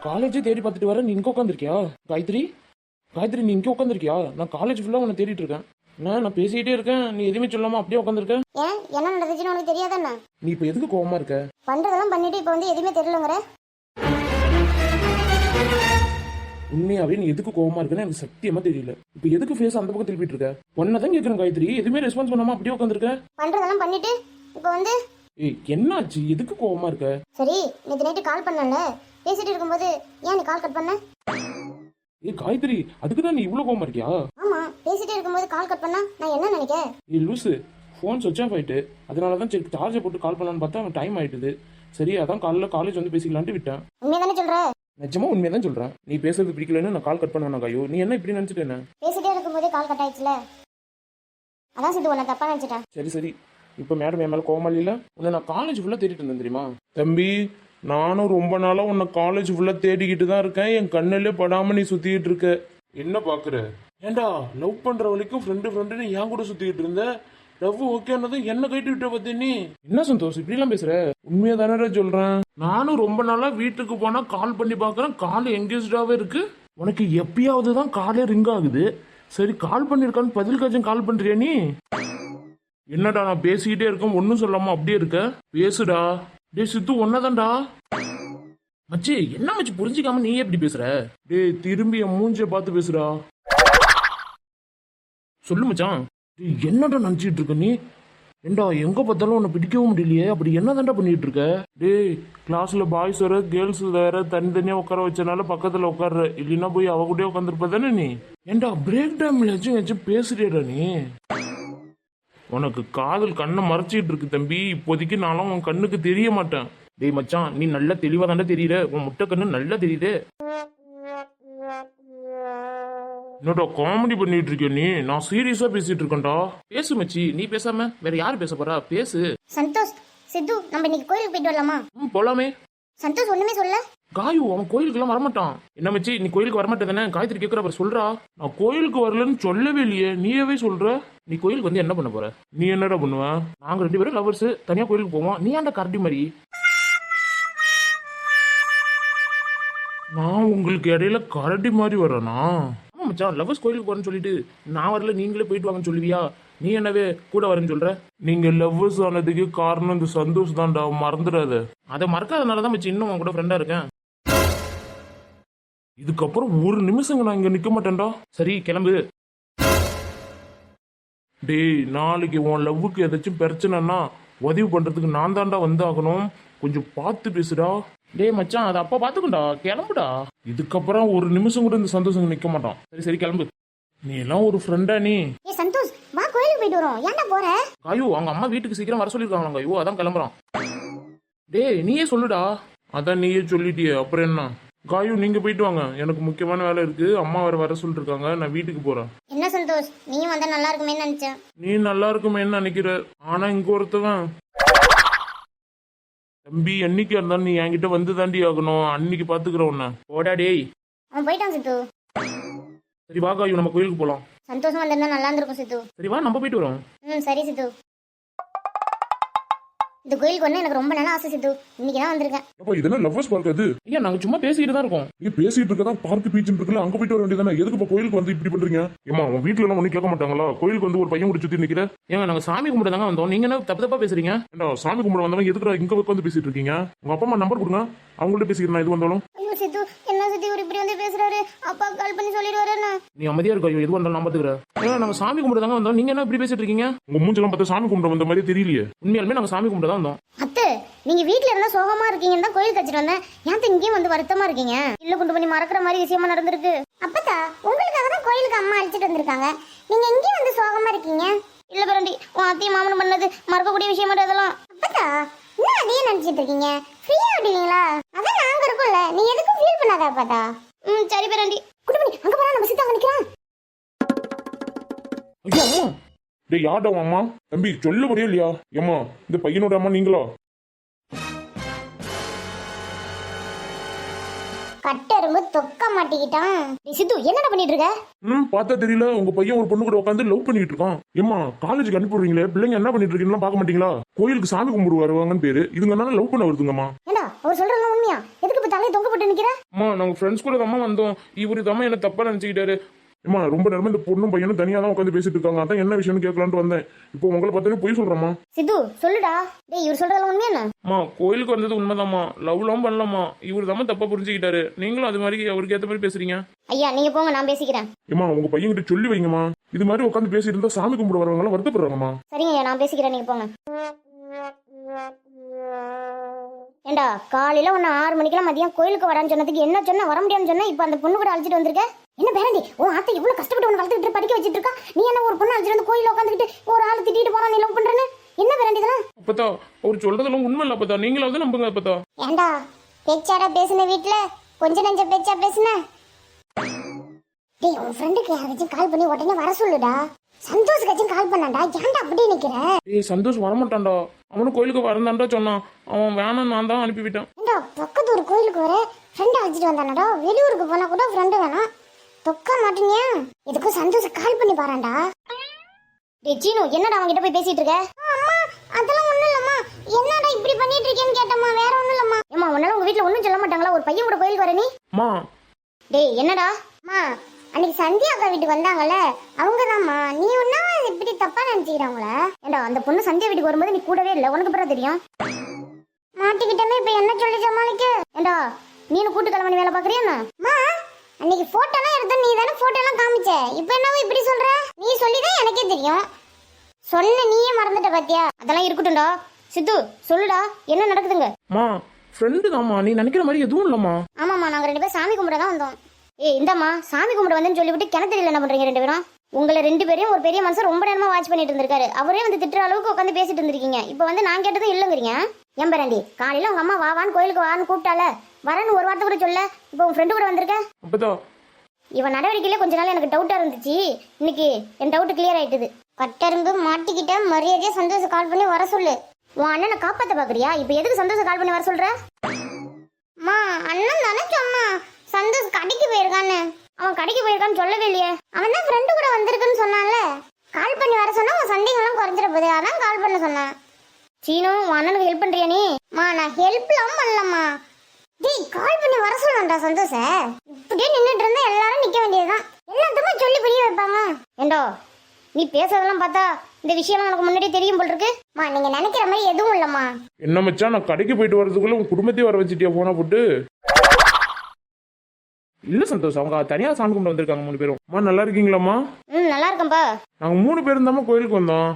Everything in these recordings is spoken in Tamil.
காலேஜே தேடி பார்த்துட்டு வரேன். நீ இங்கே உட்காந்துருக்கியா காயத்ரி? காயத்ரி, நீ இங்கே உட்காந்துருக்கியா? நான் காலேஜ் ஃபுல்லாக உன்னை தேடிட்டு இருக்கேன். நான் பேசிக்கிட்டே இருக்கேன், நீ எதுவுமே சொல்லாம அப்படியே உட்காந்துருக்க. ஏன் என்ன நடந்துச்சுன்னு உனக்கு தெரியாதாண்ணா? நீ இப்போ எதுக்கு கோவமா இருக்க? பண்றதெல்லாம் பண்ணிட்டு இப்போ வந்து எதுவுமே தெரியலங்கிற. உண்மையாவே நீ எதுக்கு கோவமா இருக்குன்னு எனக்கு சத்தியமா தெரியல. இப்போ எதுக்கு ஃபேஸ் அந்த பக்கம் திருப்பிட்டு இருக்க? ஒன்னதான் கேட்கறேன் காயத்ரி, எதுவுமே ரெஸ்பான்ஸ் பண்ணாம அப்படியே உட்காந்துருக்க. பண்றதெல்லாம் பண்ணிட்டு இப்போ வந்து ஏய், என்னாச்சு? எதுக்கு கோவமா இருக்க? சரி, நேற்று நைட்டு கால் பண்ணல, பேசிட்டு இருக்கும்போது ஏன் நீ கால் கட் பண்ண? ஏய் காயத்ரி, அதுக்கு தான் நீ இவ்வளோ கோவமா இருக்கியா? ஆமா, பேசிட்டே இருக்கும்போது கால் கட் பண்ணா நான் என்ன நினைக்க? ஏய் லூசு, ஃபோன் சுவிட்ச் ஆஃப் ஆயிட்டு, அதனால தான் சரி சார்ஜை போட்டு கால் பண்ணலான்னு பார்த்தா டைம் ஆயிட்டுது. சரி, அதான் காலைல காலேஜ் வந்து பேசிக்கலான்ட்டு விட்டேன். உண்மையா தானே சொல்ற? நிஜமா உண்மையா தான் சொல்றேன். நீ பேசுறது பிடிக்கலன்னு நான் கால் கட் பண்ணுவேன். கையோ, நீ என்ன இப்படி நினைச்சிட்டு என்ன? பேசிட்டே இருக்கும்போதே கால் கட் ஆயிடுச்சுல, அதான் சித்து உன்னை தப்பா நினைச்சிட்டேன். சரி சரி, இப்போ மேடம் என் மேலே கோவமா இல்ல? உன்னை நான் காலேஜ் ஃபுல்லாக தேடிட்டு இருந்தேன் தெரியுமா? தம்பி, நானும் ரொம்ப நாளாக உன்னை காலேஜ் ஃபுல்லாக தேடிக்கிட்டு தான் இருக்கேன். என் கண்ணிலே படாமல் நீ சுற்றிக்கிட்டு இருக்க. என்ன பார்க்குற? ஏண்டா, லவ் பண்ணுற வரைக்கும் ஃப்ரெண்டுன்னு என் கூட சுற்றிக்கிட்டு இருந்த. லவ் ஓகேன்னதும் என்ன கைட்டு விட்ட பத்தி நீ என்ன சந்தோஷம் இப்படிலாம் பேசுற? உண்மையா தானே சொல்றேன். நானும் ரொம்ப நாளா வீட்டுக்கு போனா கால் பண்ணி பாக்குறேன், கால் எங்கேஜாவே இருக்கு. உனக்கு எப்பயாவது தான் காலே ரிங் ஆகுது. சரி, கால் பண்ணிருக்கான்னு பதிலுக்காச்சும் கால் பண்றியா நீ? என்னடா, நான் பேசிக்கிட்டே இருக்கேன் ஒன்னும் சொல்லாம அப்படியே இருக்க. பேசுடா. டேய் சித்து, ஒன்னதான்டா. மச்சி, என்ன மச்சி புரிஞ்சுக்காம நீ எப்படி பேசுற? டேய், திரும்பி என் மூஞ்சிய பார்த்து பேசுடா. சொல்லு மச்சான். என்னடா நினைச்சிட்டு இருக்க நீ? ஏண்டா, எங்க பார்த்தாலும் உன்னை பிடிக்கவும் முடியலையே, அப்படி என்னதான்டா பண்ணிட்டு இருக்க? டேய், கிளாஸ்ல பாய்ஸ் வேற கேர்ள்ஸ் வேற தனித்தனியா உட்கார வச்சனால பக்கத்துல உட்கார்ற, இல்லைன்னா போய் அவ கூட உட்காந்துருப்ப தானே நீ? ஏண்டா, பிரேக் டைம்ல ஏச்சும் பேசுறியடா நீ? உனக்கு காதல் கண்ணை மறைச்சிட்டு இருக்கு தம்பி. இப்போதைக்கு நானும் உன் கண்ணுக்கு தெரிய மாட்டேன். டேய் மச்சான், நீ நல்லா தெளிவா தானே தெரியுற. உன் முட்டை கண்ணு நல்லா தெரியுது. என்னடா காமெடி பண்ணிட்டு இருக்க நீ? நான் சீரியஸா பேசிட்டு இருக்கேன்டா. பேசு மச்சி, நீ பேசாம வேற யாரு பேச போறா? பேசு. சந்தோஷ், சித்து, நம்ம இன்னைக்கு கோயிலுக்கு போயிட்டு வரலாமா? போலாமே. சந்தோஷ் ஒண்ணுமே சொல்ல. காயு, அவன் கோயிலுக்கு எல்லாம் வரமாட்டான். என்ன மச்சி, நீ கோயிலுக்கு வரமாட்டே தானே? காயத்ரி கேட்கற, அவர் சொல்றா. நான் கோயிலுக்கு வரலன்னு சொல்லவே இல்லையே, நீயவே சொல்ற. நீ கோயிலுக்கு வந்து என்ன பண்ண போற? நீ என்னடா பண்ணுவ? நாங்க 2 பேரும் லவர்ஸ், தனியா கோயிலுக்கு போவோம். நீ ஏன்டா கரடி மாதிரி? நான் உங்களுக்கு இடையில கரடி மாதிரி வரேனா? ஆமா மச்சான், லவர்ஸ் கோயிலுக்கு போறேன்னு சொல்லிட்டு நான் வரல, நீங்களே போயிட்டு வாங்கன்னு சொல்லுவியா? நீ என்னவே கூட வரேன்னு சொல்ற? நீங்க லவ்வர்ஸ் ஆனதுக்கு காரணம் இந்த சந்தோஷ் தான்டா, மறந்துடாத. அதை மறக்காதனாலதான் மச்சி இன்னும் உன் கூட ஃப்ரெண்டா இருக்கேன். இதுக்கப்புறம் ஒரு நிமிஷம் நான் இங்க நிக்க மாட்டேன்டா. சரி, கிளம்பு. டேய், நாளைக்கு உன் லவ்வுக்கு ஏதாச்சும் பிரச்சனைனா உதவி பண்றதுக்கு நான் தான்டா வந்தாகணும். கொஞ்சம் பார்த்து பேசுடா. டேய் மச்சான், அதை அப்பா பாத்துக்கண்டா, கிளம்புடா. இதுக்கப்புறம் ஒரு நிமிஷம் கூட இந்த சந்தோஷம் நிக்க மாட்டான். சரி சரி, கிளம்பு. நீ எல்லாம் ஒரு ஃப்ரெண்டா நீ? ஏ சந்தோஷ், வா கோயிலுக்கு போயிட்டு வரோம். ஏன்டா போற? காயு, அவங்க அம்மா வீட்டுக்கு சீக்கிரம் வர சொல்லிருக்காங்க. ஐயோ, அதான் கிளம்புறான். டேய், நீயே சொல்லுடா. அதான் நீயே சொல்லிட்டியே, அப்புறம் என்ன? காயு, நீங்க போயிட்டு வாங்க, எனக்கு முக்கியமான வேலை இருக்கு. அம்மா வர சொல்லிருக்காங்க, நான் வீட்டுக்கு போறேன். என்ன சந்தோஷ், நீயும் வந்தா நல்லா இருக்குமே நினைச்சேன். நீ நல்லா இருக்குமேன்னு நினைக்கிற, ஆனா இங்க ஒருத்தவன். தம்பி, என்னைக்கு இருந்தாலும் நீ என்கிட்ட வந்து தாண்டி ஆகணும். அன்னைக்கு பாத்துக்கிற உன்ன. போடா டேய். அவன் போயிட்டான் சித்து. சரி வா காயு, நம்ம கோயிலுக்கு போலாம். சந்தோஷம் வந்திருந்தா நல்லா இருந்திருக்கும் சித்து. சரி வா, நம்ம போயிட்டு வரோம். சரி சித்து. இந்த கோயிலுக்கு வந்து எனக்கு ரொம்ப நாளா ஆசை சித்து. இன்னைக்கு தான் வந்திருக்கேன். அப்ப இதெல்லாம் லவ்வர்ஸ் பார்க் அது? ஐயா, நாங்க சும்மா பேசிட்டு தான் இருக்கோம். நீங்க பேசிட்டு இருக்கதா பார்க் பீச் இருக்குல்ல, அங்க போயிட்டு வர வேண்டியதானே? எதுக்கு இப்ப கோயிலுக்கு வந்து இப்படி பண்றீங்க? ஏமா, உன் வீட்டுல எல்லாம் ஒண்ணு கேட்க மாட்டாங்களா? கோயிலுக்கு வந்து ஒரு பையன் கூட சுத்தி நிக்கிற. ஏங்க, நாங்க சாமி கும்பிட தாங்க வந்தோம். நீங்க என்ன தப்பு தப்பா பேசுறீங்க? ஏண்டா, சாமி கும்பிட வந்தவங்க எதுக்குடா இங்க வந்து பேசிட்டு இருக்கீங்க? உங்க அப்பா அம்மா நம்பர் கொடுங்க, அவங்கள்ட்ட பேசிக்கிறேன் இது வந்தாலும். ஐயோ சித்து, என்ன சித்து இவர் இப்படி வந்து பேசுறாரு? அப்பா கால் பண்ணி சொல்லிடுவாருன்னு. நீ அமைதியா இருக்க. எது வந்தாலும் நான் பாத்துக்கிறேன். ஏங்க, நாங்க சாமி கும்பிட தாங்க வந்தோம். நீங்க என்ன இப்படி பேசிட்டு இருக்கீங்க? உங்க மூஞ்செல்லாம் பார்த்தா சாமி கும்பிட வந்த மாதிரி தெரியலையே. உண்மையாலுமே நாங்க சாமி கும்பிட தான் வந்தோம். அத்தை, நீங்க வீட்ல இருந்தா சோகமா இருக்கீங்கன்னு தான் கோயிலுக்கு வச்சுட்டு வந்தேன். ஏன் இங்கேயும் வந்து வருத்தமா இருக்கீங்க? இல்ல கொண்டு பண்ணி மறக்கிற மாதிரி விஷயமா நடந்திருக்கு. அப்பத்தா, உங்களுக்காக தான் கோயிலுக்கு அம்மா அழைச்சிட்டு வந்திருக்காங்க. நீங்க எங்கேயும் வந்து சோகமா இருக்கீங்க? இல்ல பிரண்டி, உன் அத்தையும் மாமனும் பண்ணது மறக்கக்கூடிய விஷயமா அதெல்லாம். அப்பத்தா, என்ன அதையே நினைச்சிட்டு இருக்கீங்க? ஃப்ரீயா விடுவீங்களா? அதான் நாங்க இருக்கோம்ல, நீ எதுக்கும் ஃபீல் பண்ணாத அப்பத்தா. சரி பிரண்டி, குடு பண்ணி அங்க போறா, நம்ம சித்தாங்க நிக்கலாம். ஐயா அம்மா. டேய், யார்டா உன் அம்மா? தம்பி, சொல்ல முடியும் இல்லையா? ஏம்மா, இந்த பையனோட அம்மா நீங்களா? கட்டெரும்பு தொக்க மாட்டிக்கிட்டான். சித்து, என்னடா பண்ணிட்டு இருக்க? பார்த்தா தெரியல, உங்க பையன் ஒரு பொண்ணு கூட உட்காந்து லவ் பண்ணிட்டு இருக்கான். ஏம்மா, காலேஜுக்கு அனுப்பி விடுறீங்களே, பிள்ளைங்க என்ன பண்ணிட்டு இருக்கீங்கன்னு பார்க்க மாட்டீங்களா? கோயிலுக்கு சாமி கும்பிடு வருவாங்கன்னு பேரு, இதுங்க லவ் பண்ண வருதுங்கம்மா. ஏண்டா, அவர் சொல்றதெல்லாம் உண்மையா? எதுக்கு எதுக்கு தலையை தொங்க போட்டு நிக்கிற? அம்மா நாங்க ஃப்ரெண்ட்ஸ் கூட தான் வந்தோம். இவரு தான் என்ன தப்பா நினைச்சுக்கிட்டாரு. ஏமா ரொம்ப நேரமா இந்த பொண்ணும் பையனும் தனியா தான் உட்காந்து பேசிட்டு இருக்காங்க. அதான் என்ன விஷயம்னு கேட்கலான்ட்டு வந்தேன். இப்போ உங்களை பார்த்தோன்னே போய் சொல்றேம்மா. சித்து சொல்லுடா. டேய் இவர் சொல்றதெல்லாம் உண்மையா என்ன? அம்மா கோயிலுக்கு வந்தது உண்மைதாம்மா. லவ்லாம் பண்ணலாமா. இவரு தான் தப்பா புரிஞ்சுக்கிட்டாரு. நீங்களும் அது மாதிரி அவருக்கு ஏத்த மாதிரி பேசுறீங்க. ஐயா நீங்க போங்க, நான் பேசிக்கிறேன். ஏமா உங்க பையன்கிட்ட சொல்லி வைங்கம்மா. இது மாதிரி உட்காந்து பேசிட்டு இருந்தா சாமி கும்பிட வரவங்க எல்லாம் வருத்தப்படுறாங்கம்மா. சரிங்க ஐயா, நான் பேசிக்கிறேன், நீங்க போங்க. ஏண்டா காலையில உன்ன 6 மணிக்கெல்லாம் மதியம் கோயிலுக்கு வரான்னு சொன்னதுக்கு என்ன சொன்ன? வர முடியாதுன்னு சொன்னா இப்ப அந்த பொண்ணு கூட அழைச்சிட்டு வந்திருக்க. என்ன பேரண்டி, உன் ஆத்தை இவ்வளவு கஷ்டப்பட்டு உன்னை வளர்த்துக்கிட்டு படிக்க வச்சிட்டு இருக்கா, நீ என்ன ஒரு பொண்ணு அழைச்சிட்டு வந்து கோயில உட்காந்துக்கிட்டு ஒரு ஆள் திட்டிட்டு போறான் நீ லவ் பண்றேன்னு? என்ன பேரண்டி இதெல்லாம்? அப்பதா அவர் சொல்றதெல்லாம் உண்மை இல்ல அப்பதா. நீங்களாவது நம்புங்க அப்பதா. ஏண்டா பேச்சாடா பேசுன வீட்டுல, கொஞ்ச நெஞ்ச பேச்சா பேசுன? டேய் உன் ஃப்ரெண்டுக்கு யாராச்சும் கால் பண்ணி உடனே வர சொல்லுடா. சந்தோஷக்காச்சும் கால் பண்ணாண்டா, ஏன்டா அப்படியே நிக்கிற? ஏய் சந்தோஷ் வரமாட்டான்டா. அவனும் கோயிலுக்கு வரந்தான்டா சொன்னான். அவன் வேணாம், நான் தான் அனுப்பிவிட்டேன். ஏண்டா பக்கத்து ஒரு கோயிலுக்கு வர ஃப்ரெண்ட் அழைச்சிட்டு வந்தானடா. வெளியூருக்கு போனா கூட ஃப்ரெண்டு வேணாம், தொக்க மாட்டீங்க. இதுக்கும் சந்தோஷம் கால் பண்ணி பாறான்டா. டேய் சீனு, என்னடா அவங்கிட்ட போய் பேசிட்டு இருக்க? அம்மா அதெல்லாம் ஒண்ணும் இல்லம்மா. என்னடா இப்படி பண்ணிட்டு இருக்கேன்னு கேட்டம்மா, வேற ஒண்ணும் இல்லம்மா. ஏம்மா உன்னால உங்க வீட்ல ஒண்ணும் சொல்ல மாட்டாங்களா? ஒரு பையன் கூட கோயிலுக்கு வர நீ? அம்மா டேய் என்னடா? அம்மா அன்னைக்கு சந்தியா அக்கா வீட்டுக்கு வந்தாங்கல்ல, அவங்கதாம்மா. நீ ஒன்னா இப்படி தப்பா நினைச்சுக்கிறாங்களா? ஏண்டா அந்த பொண்ணு சந்தியா வீட்டுக்கு வரும்போது நீ கூடவே இல்ல, உனக்கு அப்புறம் தெரியும். மாட்டிக்கிட்டமே இப்ப என்ன சொல்லி சமாளிக்க? ஏண்டா நீனு கூட்டு கிளம்பி வேலை பாக்குறியா? அம்மா அன்னைக்கு போட்டோலாம் எடுத்த நீ தானே போட்டோ எல்லாம் காமிச்ச, இப்ப என்னவோ இப்படி சொல்ற? நீ சொல்லிதான் எனக்கே தெரியும். சொன்ன நீயே மறந்துட்ட பாத்தியா? அதெல்லாம் இருக்கட்டும்டா. சித்து சொல்லுடா, என்ன நடக்குதுங்க? அம்மா ஃப்ரெண்டு தாம்மா. நீ நினைக்கிற மாதிரி எதுவும் இல்லம்மா. ஆமாம்மா, நாங்க 2 பேரும் சாமி கும்பிட தான் வந்தோம். ஏய் இந்தாம்மா, சாமி கும்பிட வந்தேன்னு சொல்லிவிட்டு கிணத்துல என்ன பண்றீங்க 2 பேரும்? உங்களை 2 பேரையும் ஒரு பெரிய மனுஷன் ரொம்ப நேரமா வாட்ச் பண்ணிட்டு இருந்திருக்காரு. அவரே வந்து திட்டுற அளவுக்கு உட்காந்து பேசிட்டு இருந்திருக்கீங்க. இப்போ வந்து நான் கேட்டதும் இல்லைங்கிறீங்க. ஏன் பேராண்டி, காலையில உங்க அம்மா வான்னு கோயிலுக்கு வான்னு கூப்பிட்டால, வரன்னு ஒரு வார்த்தை கூட சொல்ல. இப்போ உன் ஃப்ரெண்டு கூட வந்திருக்க. அப்பதா இவன் நடவடிக்கையில கொஞ்ச நாள் எனக்கு டவுட்டா இருந்துச்சு. இன்னைக்கு என் டவுட் கிளியர் ஆயிட்டுது. கட்டரும்பு மாட்டிக்கிட்ட, மரியாதையா சந்தோஷம் கால் பண்ணி வர சொல்லு. உன் அண்ணனை காப்பாத்த பாக்குறியா? இப்போ எதுக்கு சந்தோஷம் கால் பண்ணி வர சொல்ற? அம்மா அண்ணன் தானே சொன்னா சந்தோஷ் கடைக்கு போயிருக்கான்னு. அவன் கடைக்கு போயிருக்கான்னு சொல்லவே இல்லையே. அவன் தான் ஃப்ரெண்டு கூட வந்திருக்குன்னு சொன்னான்ல. கால் பண்ணி வர சொன்னா உன் சந்தேகம்லாம் குறைஞ்சிட போகுது, அதான் கால் பண்ண சொன்னேன். சீனு உன் அண்ணனுக்கு ஹெல்ப் பண்றியா நீ? நான் ஹெல்ப்லாம் பண்ணலம்மா. டேய் கால் பண்ணி வர சொன்னான்டா சந்தோஷ. இப்படியே நின்றுட்டு இருந்தா எல்லாரும் நிக்க வேண்டியதுதான். எல்லாத்துமே சொல்லி புரிய வைப்பாங்க. ஏண்டோ நீ பேசுறதெல்லாம் பார்த்தா இந்த விஷயம் உனக்கு முன்னாடியே தெரியும் போல் இருக்கு. நீங்க நினைக்கிற மாதிரி எதுவும் இல்லம்மா. என்ன மச்சான், நான் கடைக்கு போயிட்டு வரதுக்குள்ள உன் குடும்பத்தையே வர வச்சுட்டியா போனா போட்டு? இல்ல சந்தோஷ், அவங்க தனியா சாமி கும்பிட்டு வந்திருக்காங்க 3 பேரும். அம்மா நல்லா இருக்கீங்களாம்மா? நல்லா இருக்கேன்ப்பா. நாங்க 3 பேரும் தாம்மா கோயிலுக்கு வந்தோம்.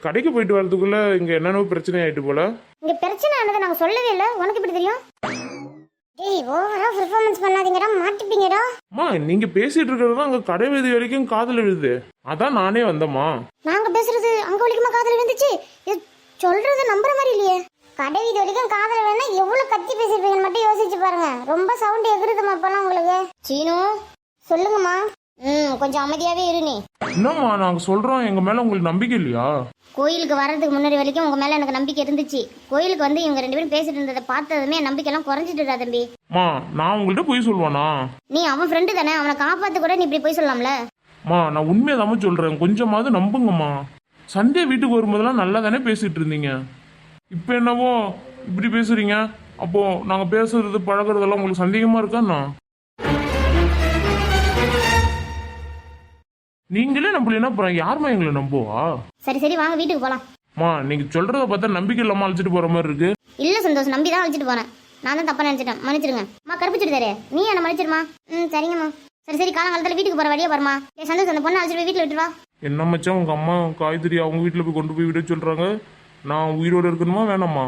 கடைக்கு போயிட்டு வரதுக்குள்ள இங்க என்னென்ன பிரச்சனை ஆயிட்டு போல. இங்க பிரச்சனை ஆனதை நாங்க சொல்லவே இல்ல, உனக்கு எப்படி தெரியும்? டேய் ஓவரா பெர்ஃபார்மன்ஸ் பண்ணாதீங்கடா, மாட்டிப்பீங்கடா. அம்மா நீங்க பேசிட்டு இருக்கிறது அங்க கடை வீதி வரைக்கும் காதுல விழுது. அதான் நானே வந்தம்மா. நாங்க பேசுறது அங்க வரைக்கும் காதுல விழுந்துச்சு. சொல்றது நம்புற மாதிரி இல்லையே. கடை வீதி வரைக்கும் காதுல விழுந்தா எவ்வளவு கத்தி பேசிருப்பீங்கன்னு மட்டும் யோசிச்சு பாருங்க. ரொம்ப சவுண்ட் எகுறுதுமா இப்பெல்லாம் உங்களுக்கு. சீனு சொல்லுங்கம்மா. கொஞ்சம் அமைதியாவே இரு நீ. என்னம்மா நாங்க சொல்றோம், எங்க மேல உங்களுக்கு நம்பிக்கை இல்லையா? கோயிலுக்கு வர்றதுக்கு முன்னாடி வரைக்கும் உங்க மேல எனக்கு நம்பிக்கை இருந்துச்சு. கோயிலுக்கு வந்து இவங்க 2 பேரும் பேசிட்டு இருந்ததை பார்த்ததுமே நம்பிக்கை எல்லாம் குறைஞ்சிட்டுடா தம்பி. மா நான் உங்கள்கிட்ட போய் சொல்லுவானா? நீ அவன் ஃப்ரெண்டு தானே, அவனை காப்பாத்து கூட நீ இப்படி போய் சொல்லலாம்ல. மா நான் உண்மையதாம சொல்றேன், கொஞ்சமாவது நம்புங்கம்மா. சண்டே வீட்டுக்கு வரும்போதெல்லாம் நல்லா தானே பேசிட்டு இருந்தீங்க. இப்போ என்னவோ இப்படி பேசுறீங்க. அப்போ நாங்க பேசுறது பழகுறதெல்லாம் உங்களுக்கு சந்தேகமா இருக்காண்ணா? நீங்களே நம்பலன்னா அப்புறம் யாருமா எங்களை நம்புவா? சரி சரி வாங்க வீட்டுக்கு போலாம். மா நீங்க சொல்றத பார்த்தா நம்பிக்கை இல்லாம அழைச்சிட்டு போற மாதிரி இருக்கு. இல்ல சந்தோஷம், நம்பி தான் அழைச்சிட்டு போறேன். நான் தான் தப்பா நினைச்சிட்டேன், மன்னிச்சிருங்க. அம்மா கருப்பிச்சுட்டு நீ என்ன மன்னிச்சிருமா. சரிங்கம்மா. சரி சரி காலங்காலத்துல வீட்டுக்கு போற வழியா வருமா. சந்தோஷம் அந்த பொண்ணை அழைச்சிட்டு போய் வீட்டுல விட்டுருவா. என்ன மச்சான், உங்க அம்மா காய்கறி அவங்க வீட்டுல போய் கொண்டு போய் விட சொல்றாங்க. நான் உயிரோட இருக்கணுமா வேணாமா?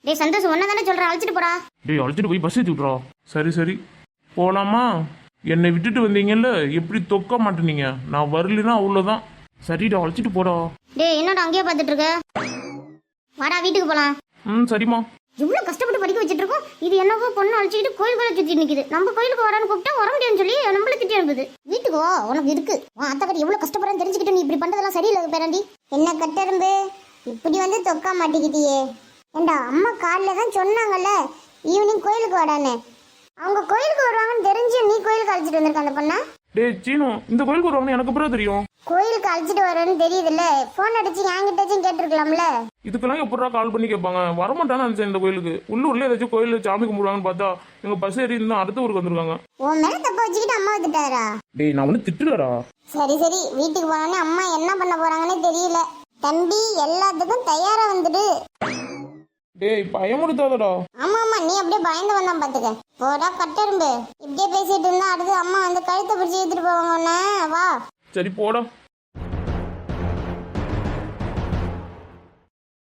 டேய் சந்தோஷம் ஒன்ன தானே சொல்ற, அழைச்சிட்டு போறா. டேய் அழைச்சிட்டு போய் பஸ் ஏற்றி விட்றா. சரி சரி போலாமா? என்னை விட்டுட்டு வந்தீங்கல்ல, எப்படி தொக்க மாட்டேனீங்க. நான் வரலன்னா அவ்வளோதான். சரிடா அழைச்சிட்டு போடா. டேய் என்னடா அங்கேயே பார்த்துட்டு இருக்க? வாடா வீட்டுக்கு போலாம். சரிம்மா. இவ்வளவு கஷ்டப்பட்டு படிக்க வச்சிட்டு இருக்கோம், இது என்னவோ பொண்ணு அழைச்சிக்கிட்டு கோயிலுக்குள்ள சுத்தி நிக்குது. நம்ம கோயிலுக்கு வரான்னு கூப்பிட்டா வர முடியும்னு சொல்லி நம்மள திட்டி அனுப்புது. வீட்டுக்கு வா, உனக்கு இருக்கு. அத்தக்காரி எவ்வளவு கஷ்டப்படுறேன்னு தெரிஞ்சுக்கிட்டு நீ இப்படி பண்றதெல்லாம் சரியில்லை பேரண்டி. என்ன கட்டரும்பு இப்படி வந்து தொக்கா மாட்டிக்கிட்டியே. ஏண்டா அம்மா காலைல தான் சொன்னாங்கல்ல ஈவினிங் கோயிலுக்கு வாடான்னு. அவங்க கோயிலுக்கு வருவாங்கன்னு தெரிஞ்சு நீ கோயிலுக்கு அழைச்சிட்டு வந்திருக்க அந்த பொண்ணா? டேய் சீனு, இந்த கோயிலுக்கு வருவாங்கன்னு எனக்கு அப்புறம் தெரியும். கோயிலுக்கு அழைச்சிட்டு வரேன்னு தெரியுதுல்ல, போன் அடிச்சு என்கிட்டச்சும் கேட்டிருக்கலாம்ல. இதுக்கெல்லாம் எப்படா கால் பண்ணி கேட்பாங்க? வரமாட்டான்னு நினைச்சேன் இந்த கோயிலுக்கு. உள்ளூர்ல ஏதாச்சும் கோயில் சாமி கும்பிடுவாங்கன்னு பார்த்தா எங்க பஸ் ஏறி இருந்தா அடுத்த ஊருக்கு வந்திருக்காங்க. உன் மேல தப்ப வச்சுக்கிட்டு அம்மா வந்துட்டாரா? டேய் நான் வந்து திட்டுலடா. சரி சரி, வீட்டுக்கு போனோடனே அம்மா என்ன பண்ண போறாங்கன்னு தெரியல. தம்பி எல்லாத்துக்கும் தயாரா வந்துடு. டேய் பயமுறுத்தாதடா. ஆமா ஆமா, நீ அப்படியே பயந்து வந்தான் பாத்துக்க. போடா கட்டரும்பு, இப்படியே பேசிட்டு இருந்தா அடுத்து அம்மா வந்து கழுத்தை பிடிச்சி எடுத்துட்டு போவாங்க. வா. சரி போடா.